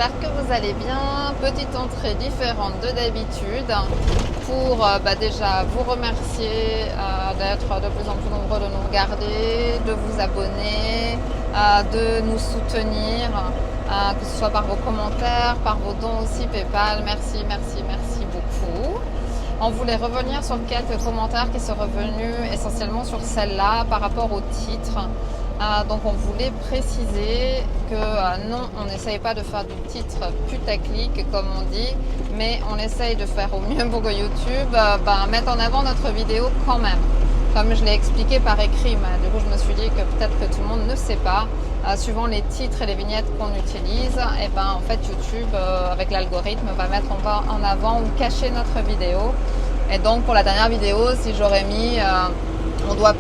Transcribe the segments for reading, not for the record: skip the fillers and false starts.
j'espère que vous allez bien. Petite entrée différente de d'habitude pour déjà vous remercier d'être de plus en plus nombreux de nous regarder, de vous abonner, de nous soutenir, que ce soit par vos commentaires, par vos dons aussi PayPal. Merci, merci, merci beaucoup. On voulait revenir sur quelques commentaires qui sont revenus essentiellement sur celle-là par rapport au titre. Donc on voulait préciser que non, on n'essaye pas de faire du titre putaclic comme on dit, mais on essaye de faire au mieux pour que YouTube mette en avant notre vidéo quand même. Comme je l'ai expliqué par écrit, du coup je me suis dit que peut-être que tout le monde ne sait pas. Suivant les titres et les vignettes qu'on utilise, et en fait YouTube avec l'algorithme va mettre en avant ou cacher notre vidéo. Et donc pour la dernière vidéo, si j'aurais mis on doit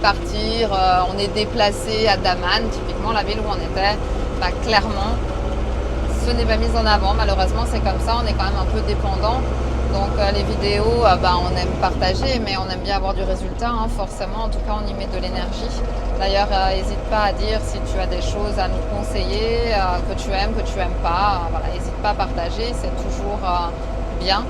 partir, on est déplacé à Daman, typiquement la ville où on était, clairement ce n'est pas mis en avant, malheureusement c'est comme ça, on est quand même un peu dépendant. Donc les vidéos, on aime partager, mais on aime bien avoir du résultat, forcément, en tout cas on y met de l'énergie. D'ailleurs, n'hésite pas à dire si tu as des choses à nous conseiller, que tu aimes pas, n'hésite pas à partager, c'est toujours bien.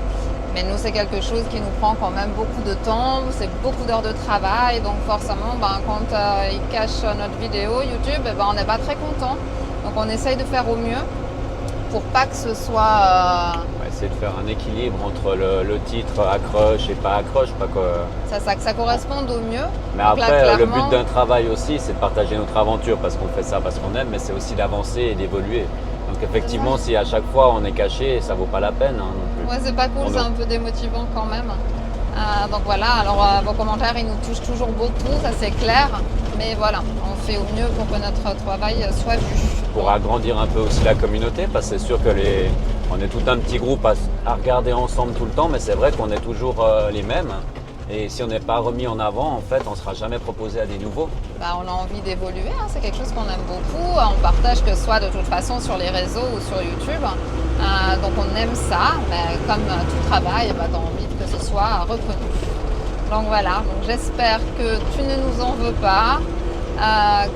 Mais nous, c'est quelque chose qui nous prend quand même beaucoup de temps, c'est beaucoup d'heures de travail, donc forcément, quand ils cachent notre vidéo YouTube, on n'est pas très content. Donc on essaye de faire au mieux pour pas que ce soit... On va essayer de faire un équilibre entre le titre accroche et pas accroche. Que ça corresponde au mieux. Mais donc après, là, le but d'un travail aussi, c'est de partager notre aventure parce qu'on fait ça parce qu'on aime, mais c'est aussi d'avancer et d'évoluer. Donc effectivement, si à chaque fois on est caché, ça vaut pas la peine non plus. Ouais, c'est pas cool, c'est un peu démotivant quand même. Donc voilà, alors vos commentaires, ils nous touchent toujours beaucoup, ça c'est clair. Mais voilà, on fait au mieux pour que notre travail soit vu. Pour agrandir un peu aussi la communauté, parce que c'est sûr que on est tout un petit groupe à regarder ensemble tout le temps, mais c'est vrai qu'on est toujours les mêmes. Et si on n'est pas remis en avant, en fait, on ne sera jamais proposé à des nouveaux. On a envie d'évoluer, c'est quelque chose qu'on aime beaucoup. On partage que ce soit de toute façon sur les réseaux ou sur YouTube. Donc on aime ça, mais comme tout travail, tu as envie que ce soit reconnu. Donc voilà, donc j'espère que tu ne nous en veux pas,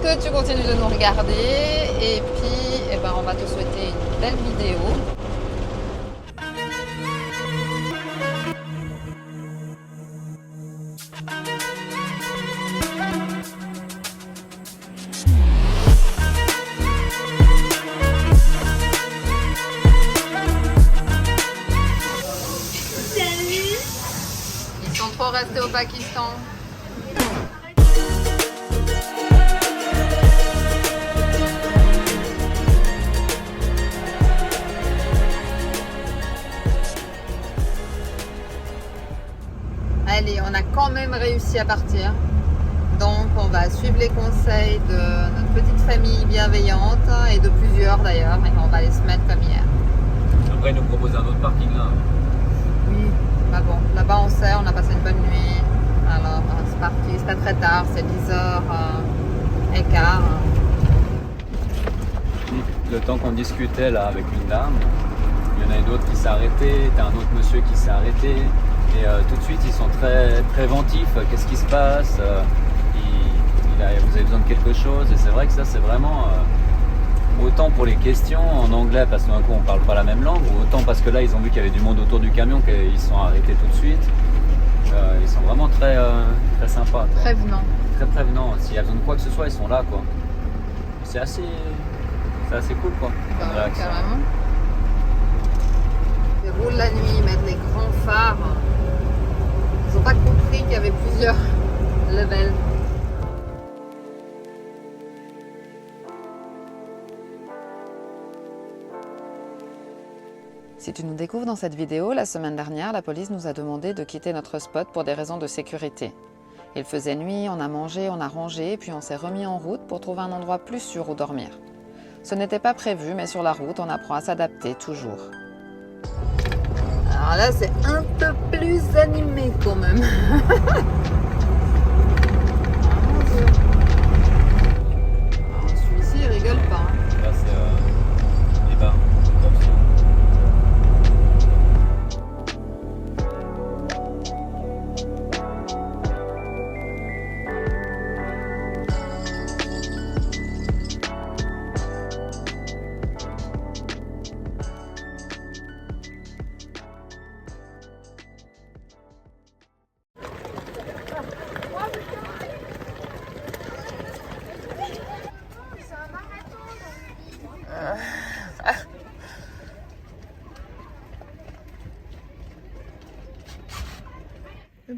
que tu continues de nous regarder. Et puis, on va te souhaiter une belle vidéo. Ils sont trop restés au Pakistan. Allez, on a quand même réussi à partir. Donc on va suivre les conseils de notre petite famille bienveillante et de plusieurs d'ailleurs. Et on va aller se mettre comme hier. Après, ils nous proposent un autre parking là. Oui, bon, là-bas on sait, on a passé une bonne nuit. Alors c'est parti, c'est pas très tard, c'est 10h15. Le temps qu'on discutait là avec une dame, il y en a une autre qui s'est arrêtée, t'as un autre monsieur qui s'est arrêté. Et tout de suite, ils sont très préventifs. Qu'est-ce qui se passe? Vous avez besoin de quelque chose? Et c'est vrai que ça, c'est vraiment autant pour les questions en anglais parce que d'un coup, on parle pas la même langue, ou autant parce que là, ils ont vu qu'il y avait du monde autour du camion qu'ils se sont arrêtés tout de suite. Ils sont vraiment très sympas. Prévenant. Très prévenants. S'il y a besoin de quoi que ce soit, ils sont là, quoi. C'est assez cool, quoi. Carrément. Ils roulent la nuit, ils mettent les grands phares. Ils n'ont pas compris qu'il y avait plusieurs levels. Si tu nous découvres dans cette vidéo, la semaine dernière, la police nous a demandé de quitter notre spot pour des raisons de sécurité. Il faisait nuit, on a mangé, on a rangé, puis on s'est remis en route pour trouver un endroit plus sûr où dormir. Ce n'était pas prévu, mais sur la route, on apprend à s'adapter toujours. Alors là, c'est un peu plus animé quand même. Celui-ci, il rigole pas. Là, c'est les bars.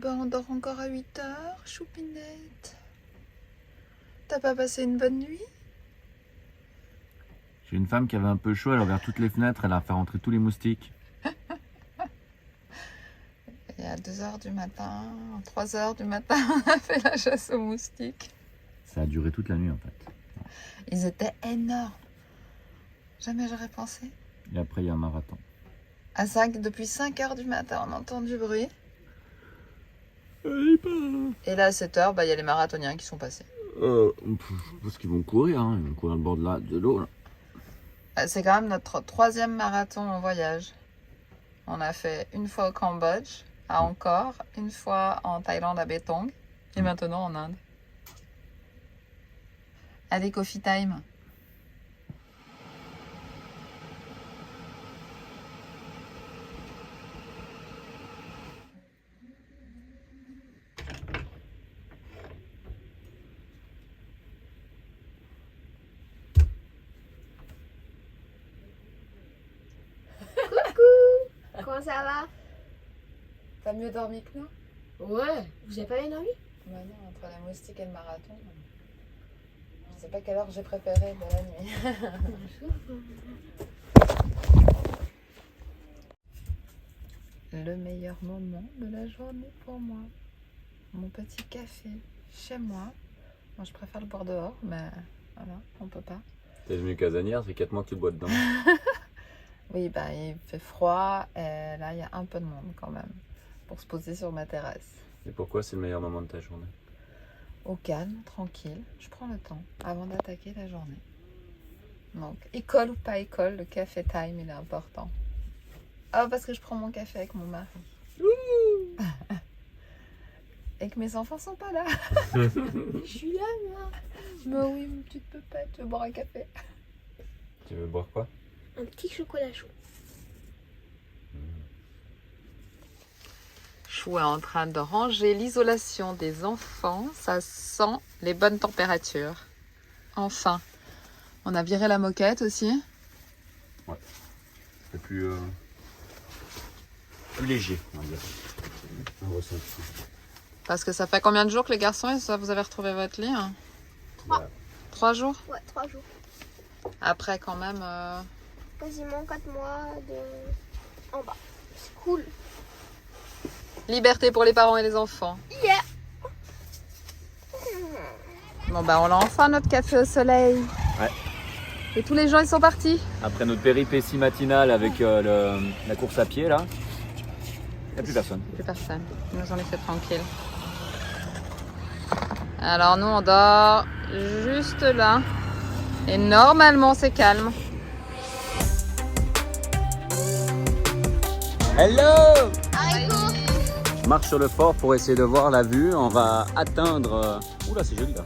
bah on dort encore à 8 heures, choupinette. T'as pas passé une bonne nuit? J'ai une femme qui avait un peu chaud, elle a ouvert toutes les fenêtres, elle a fait rentrer tous les moustiques. Et à 2h du matin, 3h du matin, on a fait la chasse aux moustiques. Ça a duré toute la nuit en fait. Ils étaient énormes. Jamais j'aurais pensé. Et après il y a un marathon. Depuis 5h du matin, on entend du bruit. Et là, à 7h, bah, y a les marathoniens qui sont passés. Parce qu'ils vont courir, hein. Ils vont courir le bord de l'eau. C'est quand même notre 3e marathon en voyage. On a fait une fois au Cambodge, à Angkor, une fois en Thaïlande à Betong, et maintenant en Inde. Allez, coffee time. Comment ça va? T'as mieux dormi que nous? Ouais, vous avez pas bien dormi? Bah non, entre les moustiques et le marathon. Je sais pas quelle heure j'ai préféré de la nuit. Le meilleur moment de la journée pour moi. Mon petit café chez moi. Moi je préfère le boire dehors, mais voilà, on peut pas. T'es devenu casanière, ça fait 4 mois que tu le bois dedans. Oui, bah il fait froid et là il y a un peu de monde quand même pour se poser sur ma terrasse. Et pourquoi c'est le meilleur moment de ta journée? Au calme, tranquille, je prends le temps avant d'attaquer la journée. Donc, école ou pas école, le café time il est important. Ah, parce que je prends mon café avec mon mari. Et que mes enfants sont pas là. Je suis là, moi. Mais oui, mon petit pépette, tu veux boire un café? Tu veux boire quoi? Un petit chocolat chaud. Chou est en train de ranger l'isolation des enfants. Ça sent les bonnes températures. Enfin, on a viré la moquette aussi. Ouais. C'est plus léger, on va dire. Un ressenti. Parce que ça fait combien de jours que les garçons, vous avez retrouvé votre lit, hein? 3 jours? Ouais, 3 jours. Après quand même... Quasiment 4 mois de... en bas. C'est cool. Liberté pour les parents et les enfants. Yeah. Bon bah on a enfin notre café au soleil. Ouais. Et tous les gens ils sont partis. Après notre péripétie matinale avec la course à pied là, il n'y a plus personne. Plus personne. Ils nous ont laissé tranquilles. Alors nous on dort juste là. Et normalement c'est calme. Hello! Allez, cours. Je marche sur le fort pour essayer de voir la vue. On va atteindre... Oula, c'est joli là.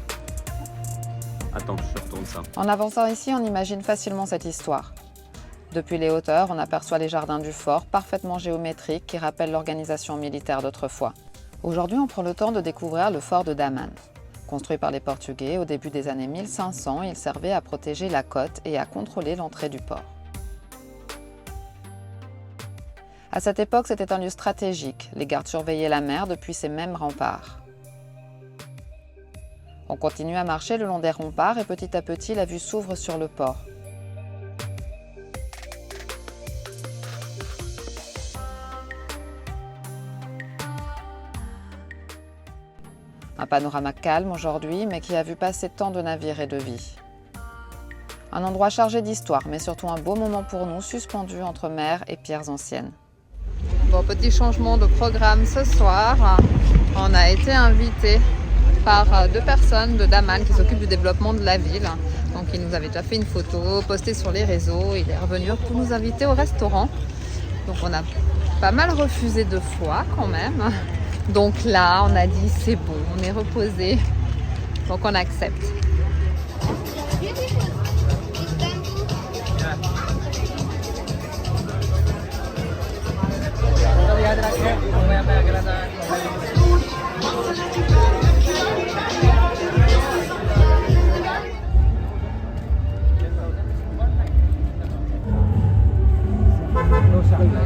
Attends, je retourne ça. En avançant ici, on imagine facilement cette histoire. Depuis les hauteurs, on aperçoit les jardins du fort, parfaitement géométriques, qui rappellent l'organisation militaire d'autrefois. Aujourd'hui, on prend le temps de découvrir le fort de Daman. Construit par les Portugais au début des années 1500, il servait à protéger la côte et à contrôler l'entrée du port. À cette époque, c'était un lieu stratégique. Les gardes surveillaient la mer depuis ces mêmes remparts. On continue à marcher le long des remparts et petit à petit, la vue s'ouvre sur le port. Un panorama calme aujourd'hui, mais qui a vu passer tant de navires et de vies. Un endroit chargé d'histoire, mais surtout un beau moment pour nous, suspendu entre mer et pierres anciennes. Bon, petit changement de programme ce soir. On a été invités par 2 personnes de Daman qui s'occupent du développement de la ville. Donc il nous avait déjà fait une photo, postée sur les réseaux. Il est revenu pour nous inviter au restaurant. Donc on a pas mal refusé 2 fois quand même. Donc là, on a dit c'est bon, on est reposé. Donc on accepte. On est en train de faire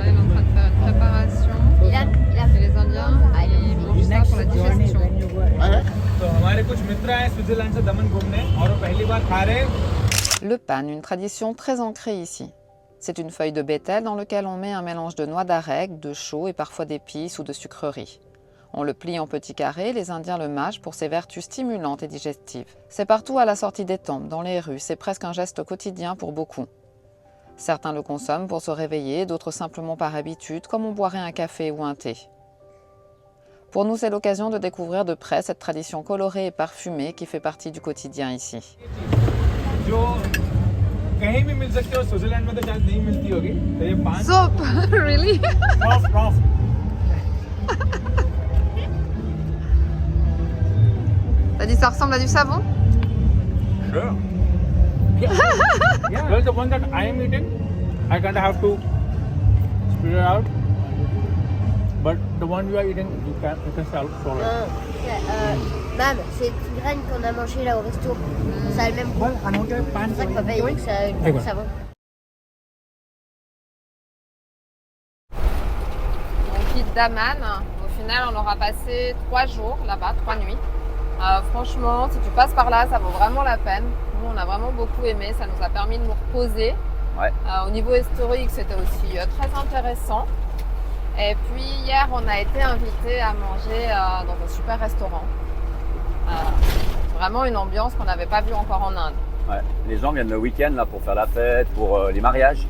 une préparation. Il a Et les Indiens, ils mangent कुछ मित्र आए स्विट्जरलैंड से दमन घूमने और वो पहली बार खा रहे हैं। Le pan, une tradition très ancrée ici. C'est une feuille de bétel dans laquelle on met un mélange de noix d'arec, de chaux et parfois d'épices ou de sucreries. On le plie en petits carrés, les Indiens le mâchent pour ses vertus stimulantes et digestives. C'est partout à la sortie des temples, dans les rues, c'est presque un geste quotidien pour beaucoup. Certains le consomment pour se réveiller, d'autres simplement par habitude, comme on boirait un café ou un thé. Pour nous, c'est l'occasion de découvrir de près cette tradition colorée et parfumée qui fait partie du quotidien ici. जो कहीं भी मिल सकती है और स्विट्जरलैंड में तो शायद नहीं मिलती होगी। तो ये पान Soup, really? Rough T'as dit ça ressemble à du savon? Sure. Yeah. Well, the one that I am eating, I kind of have to spit it out. But the one you are eating, you can swallow it. Mam, c'est une graine qu'on a mangée là au resto. Ça a le même goût. C'est ça que papa il dit que ça a le goût de savon. On quitte Daman. Au final, on aura passé 3 jours là-bas, 3 nuits. Franchement, si tu passes par là, ça vaut vraiment la peine. Nous, on a vraiment beaucoup aimé. Ça nous a permis de nous reposer. Ouais. Au niveau historique, c'était aussi très intéressant. Et puis hier, on a été invités à manger dans un super restaurant. Vraiment une ambiance qu'on n'avait pas vue encore en Inde. Ouais. Les gens viennent le week-end là pour faire la fête, pour les mariages.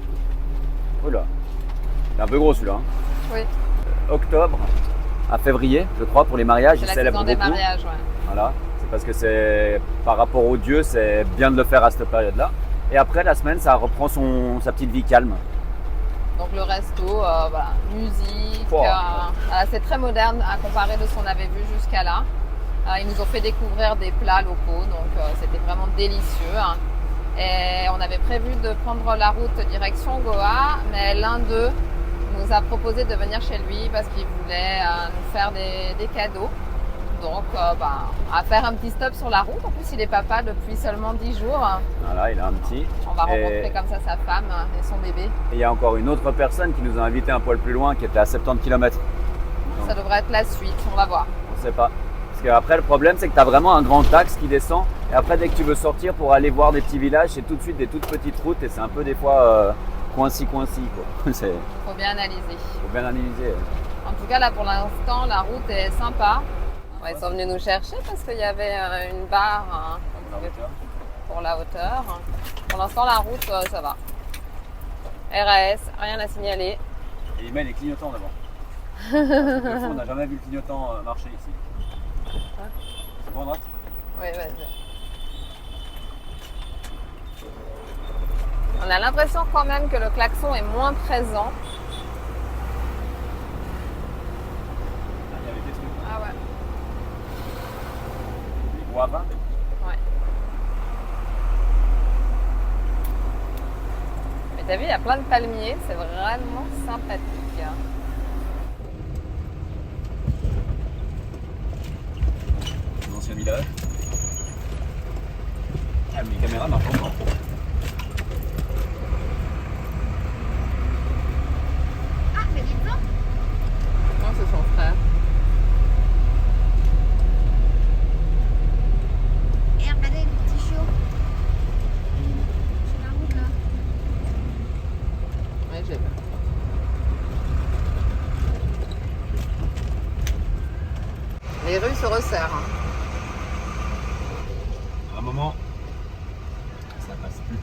Oula, c'est un peu gros celui-là. Hein. Oui, Octobre à février, je crois, pour les mariages, ils c'est la célèbrent saison des beaucoup. mariages. Ouais. Voilà, c'est parce que c'est par rapport aux dieux, c'est bien de le faire à cette période-là. Et après la semaine, ça reprend sa petite vie calme. Donc le resto, voilà, musique, Wow. C'est très moderne à comparer de ce qu'on avait vu jusqu'à là. Ils nous ont fait découvrir des plats locaux, donc c'était vraiment délicieux. Hein. Et on avait prévu de prendre la route direction Goa, mais l'un d'eux nous a proposé de venir chez lui parce qu'il voulait nous faire des cadeaux. Donc à faire un petit stop sur la route. En plus, il est papa depuis seulement 10 jours. Voilà, il a un petit. On va rencontrer comme ça sa femme et son bébé. Et il y a encore une autre personne qui nous a invités un poil plus loin, qui était à 70 km. Ça devrait être la suite, on va voir. On ne sait pas. Parce qu'après, le problème, c'est que tu as vraiment un grand axe qui descend. Et après, dès que tu veux sortir pour aller voir des petits villages, c'est tout de suite des toutes petites routes. Et c'est un peu des fois coinci. Faut bien analyser. Faut bien analyser. En tout cas, là, pour l'instant, la route est sympa. Ouais, ils sont venus nous chercher parce qu'il y avait une barre pour la hauteur. Pour l'instant, la route, ça va. RAS, rien à signaler. Et il met les clignotants devant. Des fois, on n'a jamais vu le clignotant marcher ici. C'est bon, droite? Oui, vas-y. On a l'impression quand même que le klaxon est moins présent. Ah, il y avait des trucs. Ah ouais. Les guavas. Ouais. Mais t'as vu, il y a plein de palmiers, c'est vraiment sympathique. L'ancien village. Ah, mais les caméras marchent encore. Ah, mais dites donc. Non, c'est son frère. Et regardez le petit chiot. Sur la route là. Oui, j'ai vu. Les rues se resserrent. Hein. À un moment, ça passe plus.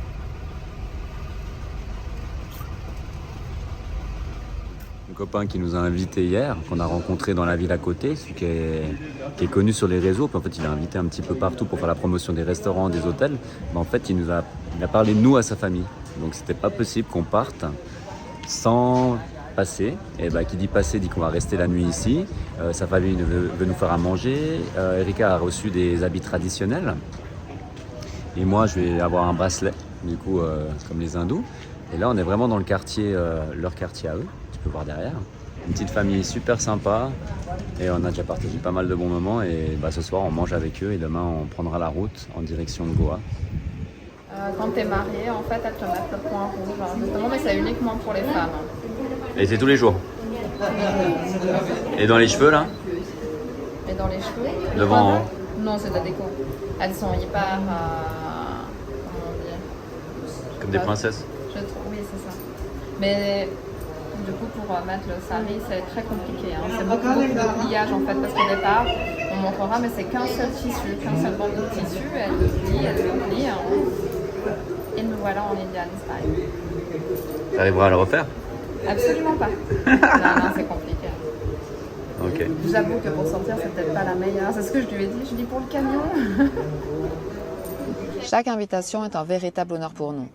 Un copain qui nous a invités hier, qu'on a rencontré dans la ville à côté, celui qui est connu sur les réseaux, puis en fait il a invité un petit peu partout pour faire la promotion des restaurants, des hôtels. Mais en fait il a parlé de nous à sa famille. Donc c'était pas possible qu'on parte sans passer. Et qui dit passer dit qu'on va rester la nuit ici. Sa famille veut nous faire à manger. Erika a reçu des habits traditionnels. Et moi je vais avoir un bracelet, du coup comme les hindous. Et là on est vraiment dans le quartier, leur quartier à eux. Tu peux voir derrière. Une petite famille super sympa. Et on a déjà partagé pas mal de bons moments. Et ce soir on mange avec eux et demain on prendra la route en direction de Goa. Quand t'es mariée, en fait, elles te mettent le point rouge, hein, justement, mais c'est uniquement pour les femmes. Et c'est tous les jours. Et dans les cheveux là? Et dans les cheveux? Devant en haut. Non, c'est de la déco. Elles sont hyper... comment dire? Comme des princesses. Je trouve, oui, c'est ça. Mais du coup, pour mettre le sari, c'est très compliqué. Hein. C'est beaucoup de pliage en fait, parce qu'au départ, on montrera, mais c'est qu'un seul tissu, qu'un seul bandeau de tissu. Elle le plie, hein. Et nous voilà en Indian style. T'arriveras à le refaire? Absolument pas. Non, c'est compliqué. Ok. J'avoue que pour sortir, c'est peut-être pas la meilleure. C'est ce que je lui ai dit. Je dis pour le camion. Chaque invitation est un véritable honneur pour nous.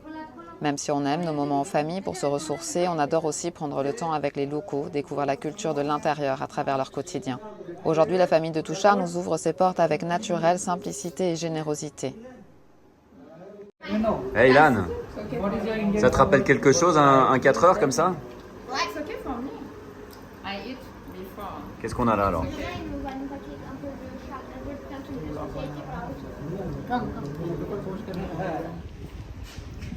Même si on aime nos moments en famille pour se ressourcer, on adore aussi prendre le temps avec les locaux, découvrir la culture de l'intérieur à travers leur quotidien. Aujourd'hui, la famille de Touchard nous ouvre ses portes avec naturel, simplicité et générosité. Hey Ilan, ça te rappelle quelque chose, un 4 heures comme ça? Qu'est-ce qu'on a là alors?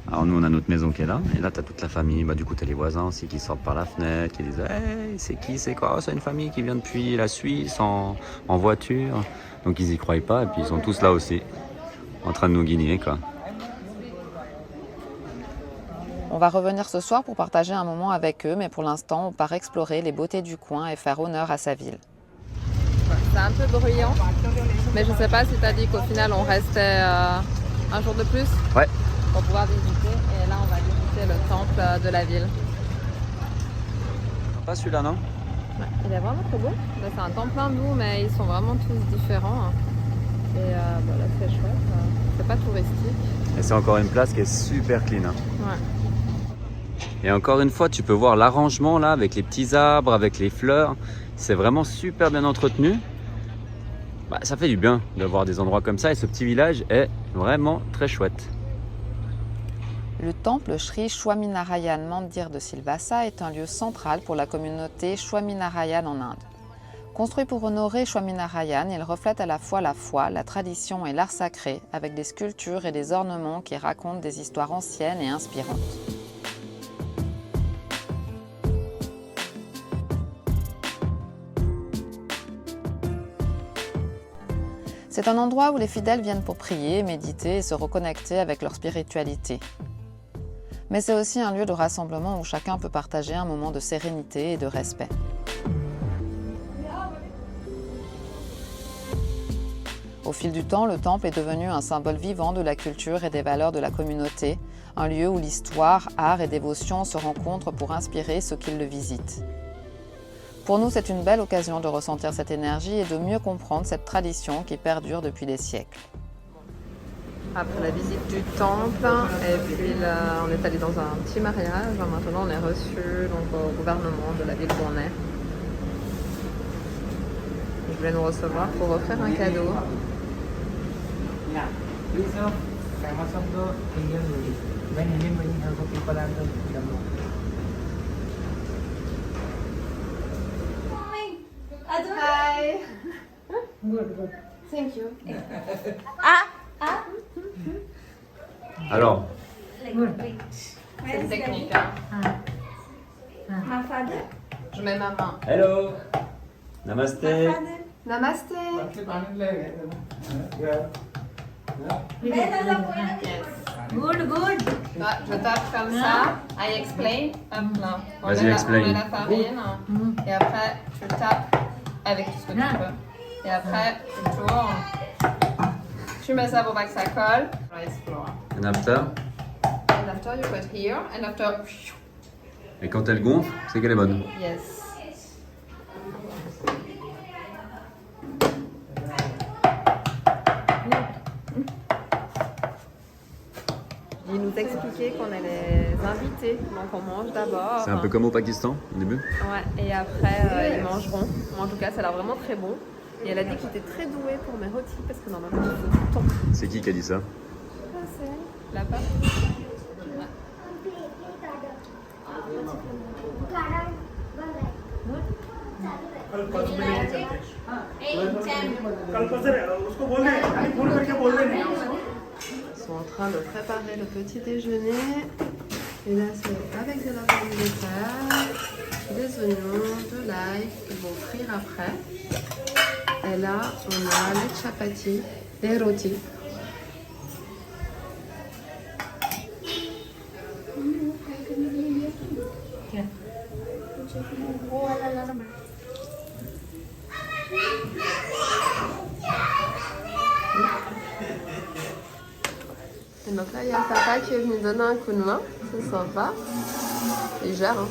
Alors nous on a notre maison qui est là, et là tu as toute la famille, du coup tu as les voisins aussi qui sortent par la fenêtre, qui disent hey, c'est qui, c'est quoi? Oh, c'est une famille qui vient depuis la Suisse en voiture. Donc ils y croient pas, et puis ils sont tous là aussi, en train de nous guigner quoi. On va revenir ce soir pour partager un moment avec eux, mais pour l'instant on part explorer les beautés du coin et faire honneur à sa ville. C'est un peu bruyant, mais je sais pas si tu as dit qu'au final on restait un jour de plus. Ouais. Pour pouvoir visiter, et là on va visiter le temple de la ville. Pas celui-là non? Ouais, il est vraiment trop beau. C'est un temple hindou, mais ils sont vraiment tous différents. Et là c'est chouette, c'est pas touristique. Et c'est encore une place qui est super clean. Hein. Ouais. Et encore une fois, tu peux voir l'arrangement là avec les petits arbres, avec les fleurs. C'est vraiment super bien entretenu. Ça fait du bien de voir des endroits comme ça, et ce petit village est vraiment très chouette. Le temple Sri Swaminarayan Mandir de Silvassa est un lieu central pour la communauté Swaminarayan en Inde. Construit pour honorer Swaminarayan, il reflète à la fois la foi, la tradition et l'art sacré, avec des sculptures et des ornements qui racontent des histoires anciennes et inspirantes. C'est un endroit où les fidèles viennent pour prier, méditer et se reconnecter avec leur spiritualité. Mais c'est aussi un lieu de rassemblement où chacun peut partager un moment de sérénité et de respect. Au fil du temps, le temple est devenu un symbole vivant de la culture et des valeurs de la communauté, un lieu où l'histoire, art et dévotion se rencontrent pour inspirer ceux qui le visitent. Pour nous, c'est une belle occasion de ressentir cette énergie et de mieux comprendre cette tradition qui perdure depuis des siècles. Après la visite du temple, et puis là, on est allé dans un petit mariage. Maintenant, on est reçu au gouvernement de la ville où on est. Ils voulaient nous recevoir pour offrir un cadeau. Hi. Good. Thank you. Alors, C'est une technique. Je mets ma main. hello, namasté. Namasté. Good, good. Je tape comme ça. I explain. Hop là. Vas-y, explain. On met la farine. Et après, tu tapes avec tout ce que tu peux. Et après, tu tournes. Tu mets ça pour pas que ça colle. Rice flour. And after? And after you put here. And after... Et quand elle gonfle, c'est qu'elle est bonne. Yes. Il nous expliquait qu'on est les invités, donc on mange d'abord. C'est un peu comme au Pakistan au début? Ouais, et après ils mangeront. En tout cas, ça a l'air vraiment très bon. Et elle a dit qu'il était très doué pour mes rôtis parce que normalement il faut du temps. C'est qui a dit ça? Ah, c'est elle. Là-bas. Ils sont en train de préparer le petit déjeuner. Et là, c'est avec de la pomme de terre, des oignons, de l'ail qu'ils vont frire après. Et là, on a les chapati, les rôtis. Et donc là, il y a le papa qui est venu donner un coup de main. C'est sympa. Il gère, hein.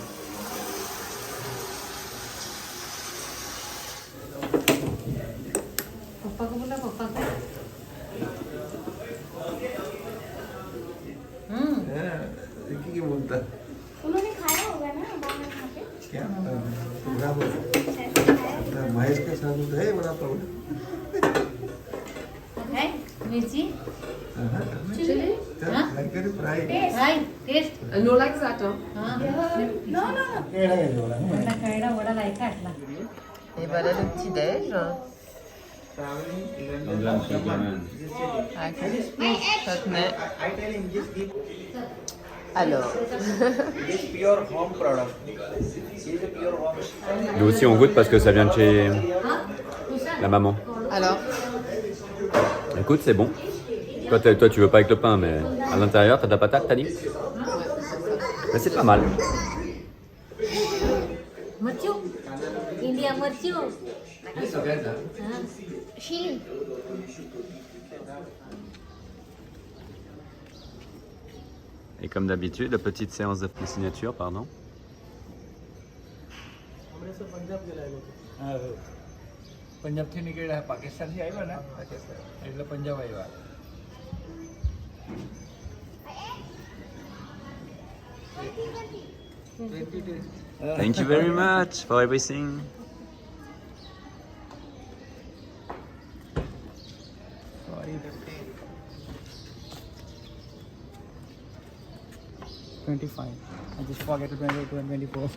उन्होंने खाया होगा ना बाहर खा के क्या पूरा महेश के साथ तो है बड़ा पाव है मिर्ची Chili? फ्राई हाय taste No like that, hein. कैडा वड़ा लाइक अट्ला Et voilà le petit déj. Avec chutney. Alors, Nous aussi on goûte parce que ça vient de chez la maman. alors, Écoute, c'est bon. Toi, tu veux pas avec le pain, mais à l'intérieur, t'as de la patate, t'as dit? Mais c'est pas mal. मर्चू इंडिया मर्चू Chili. Et comme d'habitude, la petite séance de signature, pardon. પંજાબથી નીકળ્યા પાકિસ્તાનથી આવ્યા ને એટલે પંજાબ આવ્યા. Thank you very much for everything. Sorry, 25. I just forget to 24.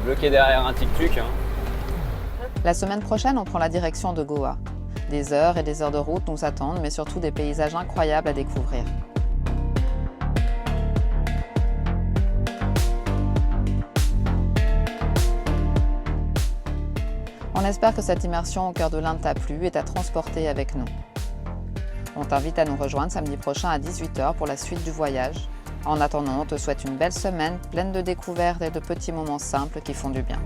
Bloqué derrière un tic-tuc. Hein. la semaine prochaine, on prend la direction de Goa. Des heures et des heures de route nous attendent, mais surtout des paysages incroyables à découvrir. On espère que cette immersion au cœur de l'Inde t'a plu et t'a transporté avec nous. On t'invite à nous rejoindre samedi prochain à 18 h pour la suite du voyage. En attendant, on te souhaite une belle semaine pleine de découvertes et de petits moments simples qui font du bien.